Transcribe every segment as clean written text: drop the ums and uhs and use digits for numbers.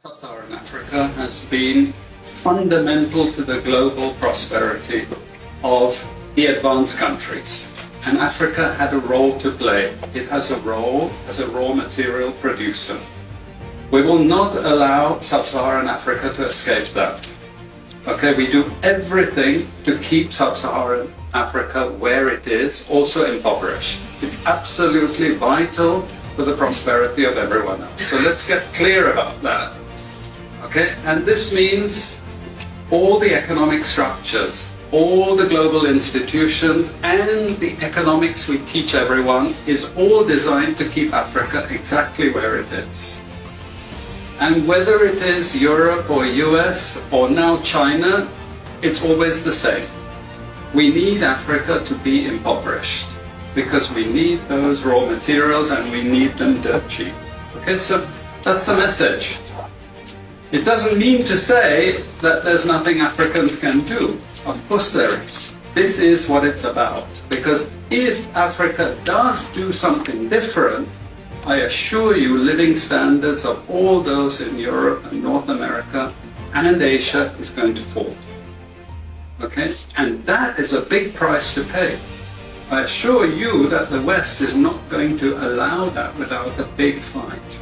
Sub-Saharan Africa has been fundamental to the global prosperity of the advanced countries. And Africa had a role to play. It has a role as a raw material producer. We will not allow Sub-Saharan Africa to escape that. Okay, we do everything to keep Sub-Saharan Africa where it is, also impoverished. It's absolutely vital for the prosperity of everyone else. So let's get clear about that. Okay, and this means all the economic structures, all the global institutions, and the economics we teach everyone is all designed to keep Africa exactly where it is. And whether it is Europe or US or now China, it's always the same. We need Africa to be impoverished because we need those raw materials and we need them dirt cheap. Okay, so that's the message. It doesn't mean to say that there's nothing Africans can do. Of course there is. This is what it's about. Because if Africa does do something different, I assure you living standards of all those in Europe and North America and Asia is going to fall. Okay? And that is a big price to pay. I assure you that the West is not going to allow that without a big fight.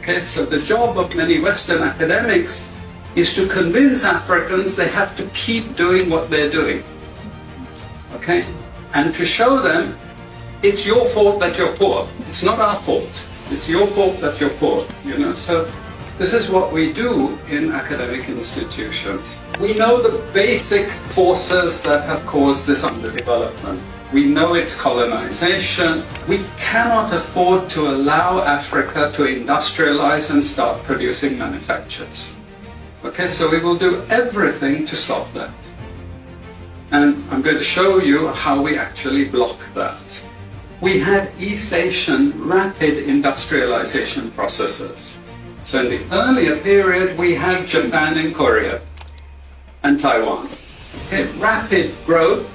Okay, so the job of many Western academics is to convince Africans they have to keep doing what they're doing. Okay, and to show them it's your fault that you're poor. It's not our fault. It's your fault that you're poor. You know, so this is what we do in academic institutions. We know the basic forces that have caused this underdevelopment. We know it's colonization. We cannot afford to allow Africa to industrialize and start producing manufactures. Okay, so we will do everything to stop that. And I'm going to show you how we actually block that. We had East Asian rapid industrialization processes. So in the earlier period, we had Japan and Korea and Taiwan. Okay, rapid growth,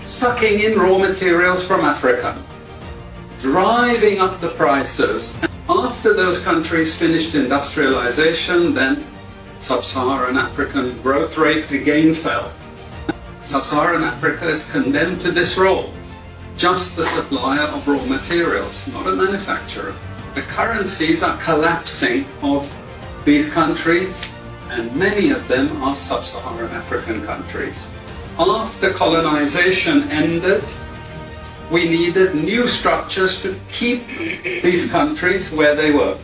sucking in raw materials from Africa, driving up the prices. After those countries finished industrialization, then Sub-Saharan African growth rate again fell. Sub-Saharan Africa is condemned to this role, just the supplier of raw materials, not a manufacturer. The currencies are collapsing of these countries, and many of them are Sub-Saharan African countries. After colonization ended, we needed new structures to keep these countries where they were.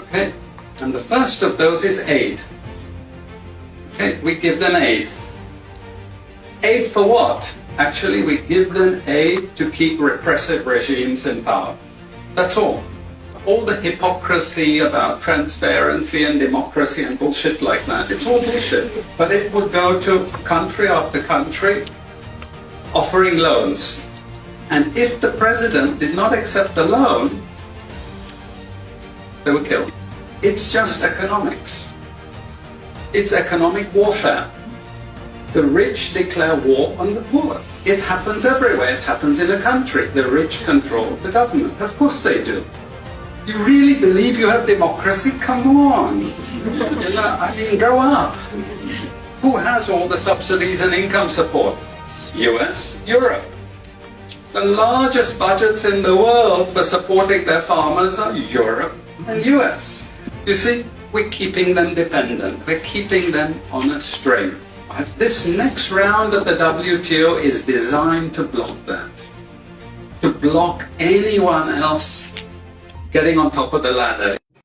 Okay? And the first of those is aid. Okay? We give them aid. Aid for what? Actually, we give them aid to keep repressive regimes in power. That's all. All the hypocrisy about transparency and democracy and bullshit like that, it's all bullshit. But it would go to country after country offering loans. And if the president did not accept the loan, they were killed. It's just economics. It's economic warfare. The rich declare war on the poor. It happens everywhere. It happens in a country. The rich control the government. Of course they do. You really believe you have democracy? Come on. You know, I mean, grow up. Who has all the subsidies and income support? US, Europe. The largest budgets in the world for supporting their farmers are Europe and US. You see, we're keeping them dependent. We're keeping them on a string. This next round of the WTO is designed to block that. To block anyone else getting on top of the ladder.